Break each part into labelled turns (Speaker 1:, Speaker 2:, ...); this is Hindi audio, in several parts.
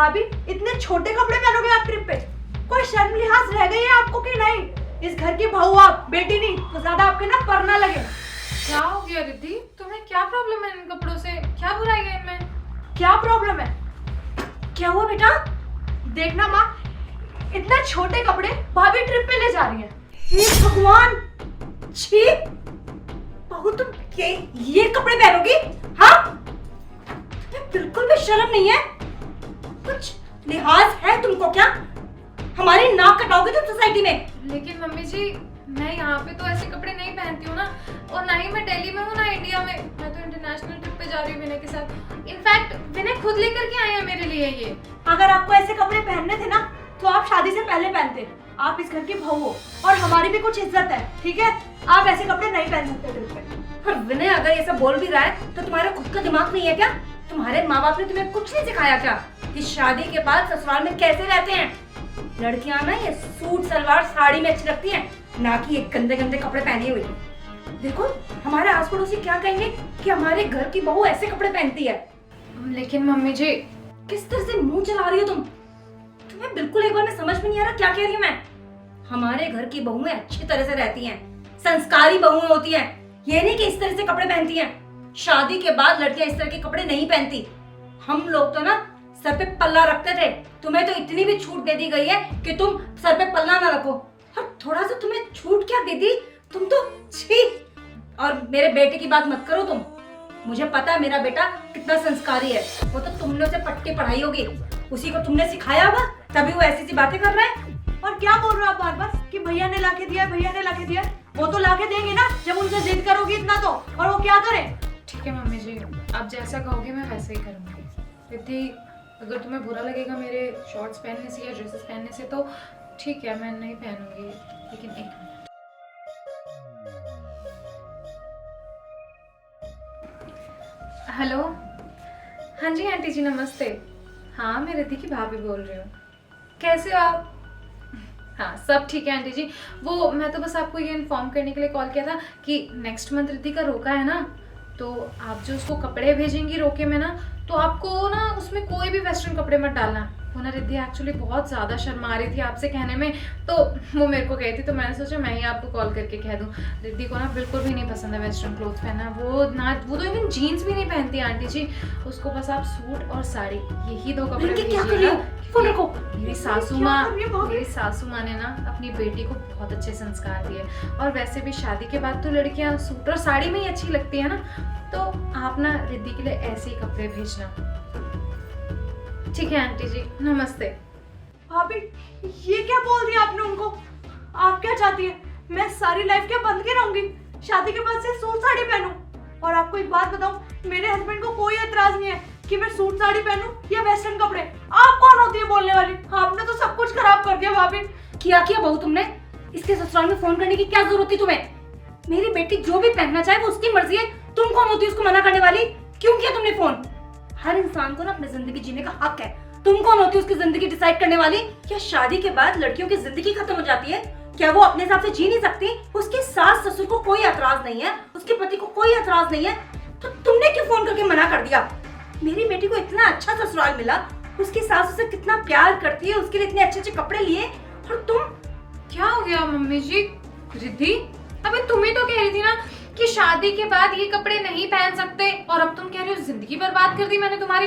Speaker 1: भाभी इतने छोटे कपड़े पहनोगे आप ट्रिप पे? कोई शर्म लिहाज रह गई है आपको कि नहीं? इस घर की बहू आप, बेटी नहीं, तो ज्यादा आपके ना पर ना लगे।
Speaker 2: क्या हो गया रिद्धि? तुम्हें क्या प्रॉब्लम है इन कपड़ों से? क्या बुराई है इनमें?
Speaker 1: क्या प्रॉब्लम है? क्या हुआ बेटा? देखना माँ, इतने छोटे कपड़े भाभी ट्रिप पे ले जा रही है। हे भगवान, छी! बहू तुम ये कपड़े पहनोगी? हाँ? तुम्हें बिल्कुल भी शर्म नहीं है? कुछ लिहाज है तुमको क्या? हमारी नाक कटाओगे तुम सोसाइटी में?
Speaker 2: लेकिन मम्मी जी, मैं यहाँ पे तो ऐसे कपड़े नहीं पहनती हूँ ना, और ना ही मैं दिल्ली में हूँ ना इंडिया में। मैं तो इंटरनेशनल ट्रिप पे जा रही हूँ विनय के साथ। इनफैक्ट विनय खुद लेकर के आए हैं मेरे लिए ये।
Speaker 1: अगर आपको ऐसे कपड़े पहनने थे ना तो आप शादी से पहले पहनते। आप इस घर की बहू हो और हमारी भी कुछ इज्जत है, ठीक है? आप ऐसे कपड़े नहीं पहन सकते ट्रिप पे। और विनय अगर ये सब बोल भी रहा है तो तुम्हारा खुद का दिमाग नहीं है क्या? तुम्हारे माँ बाप ने तुम्हें कुछ नहीं सिखाया क्या कि शादी के बाद ससुराल में कैसे रहते हैं? लड़कियां ना ये सूट सलवार साड़ी में अच्छी लगती हैं, ना कि ये गंदे गंदे कपड़े पहने हुए। देखो हमारे आस पड़ोसी क्या कहेंगे कि हमारे घर की बहू ऐसे कपड़े पहनती है।
Speaker 2: लेकिन मम्मी जी,
Speaker 1: किस तरह से मुंह चला रही हो तुम? तुम्हें बिल्कुल एक बार में समझ में नहीं आ रहा क्या कह रही हूँ मैं? हमारे घर की बहुएं अच्छी तरह से रहती हैं, संस्कारी बहुएं होती हैं। ये नहीं कि इस तरह से कपड़े पहनती हैं। शादी के बाद लड़कियां इस तरह के कपड़े नहीं पहनती। हम लोग तो ना सर पे पल्ला रखते थे, तुम्हें तो इतनी भी छूट दे दी गई है कि तुम सर पे पल्ला ना रखो। और थोड़ा सा तुम्हें छूट क्या दे दी? तुम तो छी! और मेरे बेटे की बात मत करो तुम। मुझे पता है मेरा बेटा कितना संस्कारी है। वो तो तुमने उसे पट के पढ़ाई होगी, उसी को तुमने सिखाया होगा, तभी वो ऐसी सी बातें कर रहा है। और क्या बोल रहे हो आप बार बार कि भैया ने लाके दिया, भैया ने लाके दिया? वो तो लाके देंगे ना जब उनसे जिद करोगी इतना तो। और वो क्या करें?
Speaker 2: ठीक है मम्मी जी, आप जैसा कहोगे मैं वैसे ही करूँगी। रिद्धि, अगर तुम्हें बुरा लगेगा मेरे शॉर्ट्स पहनने से या ड्रेसेस पहनने से तो ठीक है, मैं नहीं पहनूंगी। लेकिन एक मिनट। हेलो, हाँ जी आंटी जी नमस्ते। हाँ, मैं रिद्धि की भाभी बोल रही हूँ। कैसे हो आप? हाँ सब ठीक है आंटी जी। वो मैं तो बस आपको ये इन्फॉर्म करने के लिए कॉल किया था कि नेक्स्ट मंथ रिद्धि का रोका है ना, तो आप जो उसको कपड़े भेजेंगी रोके में ना, तो आपको ना उसमें कोई भी वेस्टर्न कपड़े मत डालना। वो ना रिद्धि एक्चुअली बहुत ज़्यादा शर्मा रही थी आपसे कहने में, तो वो मेरे को कही थी, तो मैंने सोचा मैं ही आपको कॉल करके कह दूँ। रिद्धि को ना बिल्कुल भी नहीं पसंद है वेस्टर्न क्लोथ पहनना। वो तो इवन जीन्स भी नहीं पहनती आंटी जी। उसको बस आप सूट और साड़ी, यही दो कपड़े भेजिएगा। मेरी सासू माँ ने ना अपनी बेटी को बहुत अच्छे संस्कार दिए, और वैसे भी शादी के बाद तो लड़कियां सूट और साड़ी में ही अच्छी लगती है ना, तो आप ना रिद्धि के लिए ऐसे ही कपड़े भेजना। ठीक है आंटी जी, नमस्ते।
Speaker 1: भाभी ये क्या बोल दिया आपने उनको? आप क्या चाहती है? मैं सारी लाइफ क्या बंद के रहूंगी? शादी के बाद से सूट साड़ी पहनूं? और आपको एक बात बताऊं, मेरे हस्बैंड को कोई एतराज नहीं है कि मैं सूट साड़ी पहनूं या वेस्टर्न कपड़े। आप कौन होती है बोलने वाली? आपने तो सब कुछ खराब कर दिया भाभी। क्या किया बहू तुमने? इसके ससुराल में फोन करने की क्या जरूरत थी तुम्हें? मेरी बेटी जो भी पहनना चाहे वो उसकी मर्जी है, तुम कौन होती है उसको मना करने वाली? क्यों किया तुमने फोन? हर इंसान को ना अपनी जिंदगी जीने का हक है। तुम कौन होती है उसकी जिंदगी डिसाइड करने वाली? क्या शादी के बाद लड़कियों की जिंदगी खत्म हो जाती है? क्या वो अपने हिसाब से जी नहीं सकती? उसके सास ससुर को कोई एतराज नहीं है, उसके पति को कोई एतराज नहीं है, तो तुमने क्यों फोन करके मना कर दिया? मेरी बेटी को इतना अच्छा ससुराल मिला, उसकी सास उसे कितना प्यार करती है, उसके लिए इतने अच्छे अच्छे कपड़े लिए, और तुम?
Speaker 2: क्या हो गया मम्मी जी? रिद्धि, अबे तुम ही तो कह रही थी ना कि शादी के बाद ये कपड़े नहीं पहन सकते, और अब तुम कह रही हो जिंदगी बर्बाद कर दी मैंने तुम्हारी।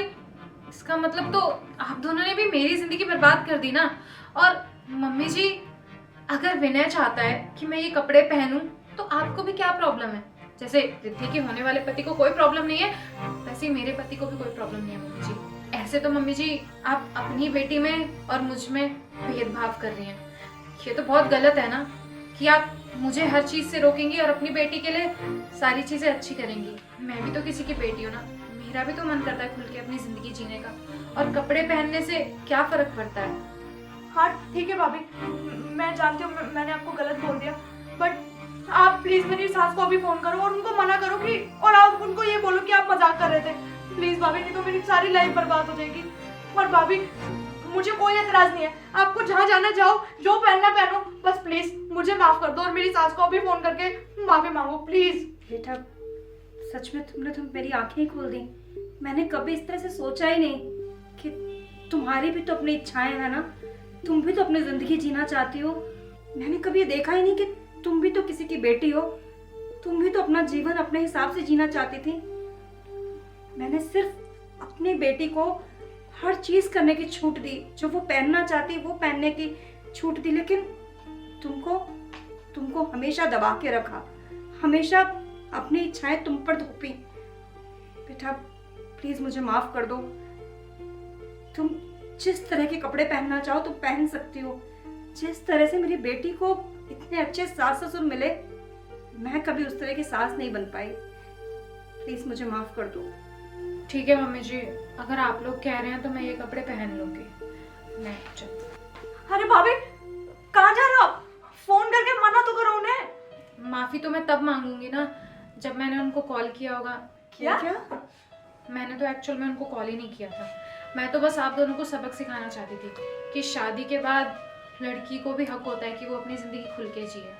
Speaker 2: इसका मतलब तो आप दोनों ने भी मेरी जिंदगी बर्बाद कर दी ना। और मम्मी जी, अगर विनय चाहता है कि मैं ये कपड़े पहनूं तो आपको भी क्या प्रॉब्लम है? जैसे रिद्धि के होने वाले पति को कोई प्रॉब्लम नहीं है, वैसे ही मेरे पति को भी कोई प्रॉब्लम नहीं है मम्मी जी। ऐसे तो मम्मी जी आप अपनी बेटी में और मुझ में भेदभाव कर रही हैं। ये तो बहुत गलत है ना कि आप मुझे हर चीज से रोकेंगी और अपनी बेटी के लिए सारी चीजें अच्छी करेंगी। मैं भी तो किसी की बेटी हूँ ना, मेरा भी तो मन करता है खुल के अपनी जिंदगी जीने का, और कपड़े पहनने से क्या फर्क पड़ता है?
Speaker 1: हाँ ठीक है भाभी, मैं जानती हूँ मैंने आपको गलत बोल दिया, बट आप प्लीज मेरी सास को भी फोन करो और उनको मना करो कि, और आप उनको ये बोलो कि आप मजाक कर रहे थे। प्लीज भाभी, नहीं तो मेरी सारी लाइफ बर्बाद हो जाएगी। और भाभी मुझे कोई एतराज नहीं है, आपको जहाँ जाना जाओ, जो पहनना पहनो, बस प्लीज मुझे माफ कर दो और मेरी सास को भी फोन करके माफी मांगो प्लीज।
Speaker 3: बेटा सच में तुमने तो मेरी आंखें ही खोल दी। मैंने कभी इस तरह से सोचा ही नहीं कि तुम्हारी भी तो अपनी इच्छाएं हैं ना, तुम भी तो अपनी जिंदगी जीना चाहती हो। मैंने कभी ये देखा ही नहीं कि तुम भी तो किसी की बेटी हो, तुम भी तो अपना जीवन अपने हिसाब से जीना चाहती थी। मैंने सिर्फ अपनी बेटी को हर चीज करने की छूट दी, जो वो पहनना चाहती वो पहनने की छूट दी, लेकिन तुमको हमेशा दबा के रखा, हमेशा अपनी इच्छाएं तुम पर थोपी। बेटा प्लीज मुझे माफ कर दो। तुम जिस तरह के कपड़े पहनना चाहो तुम पहन सकती हो। जिस तरह से मेरी बेटी को इतने अच्छे सास ससुर मिले, मैं कभी उस तरह की सास नहीं बन पाई। प्लीज मुझे माफ कर दो।
Speaker 2: ठीक है मम्मी जी, अगर आप लोग कह रहे हैं तो मैं ये कपड़े पहन लूंगी। मैं
Speaker 1: अरे भाभी कहाँ जा रहे हो आप? फोन करके मना तो करो उन्हें।
Speaker 2: माफी तो मैं तब मांगूंगी ना जब मैंने उनको कॉल किया होगा।
Speaker 1: क्या?
Speaker 2: मैंने तो एक्चुअल में उनको कॉल ही नहीं किया था। मैं तो बस आप दोनों को सबक सिखाना चाहती थी कि शादी के बाद लड़की को भी हक होता है कि वो अपनी जिंदगी खुल के जिए।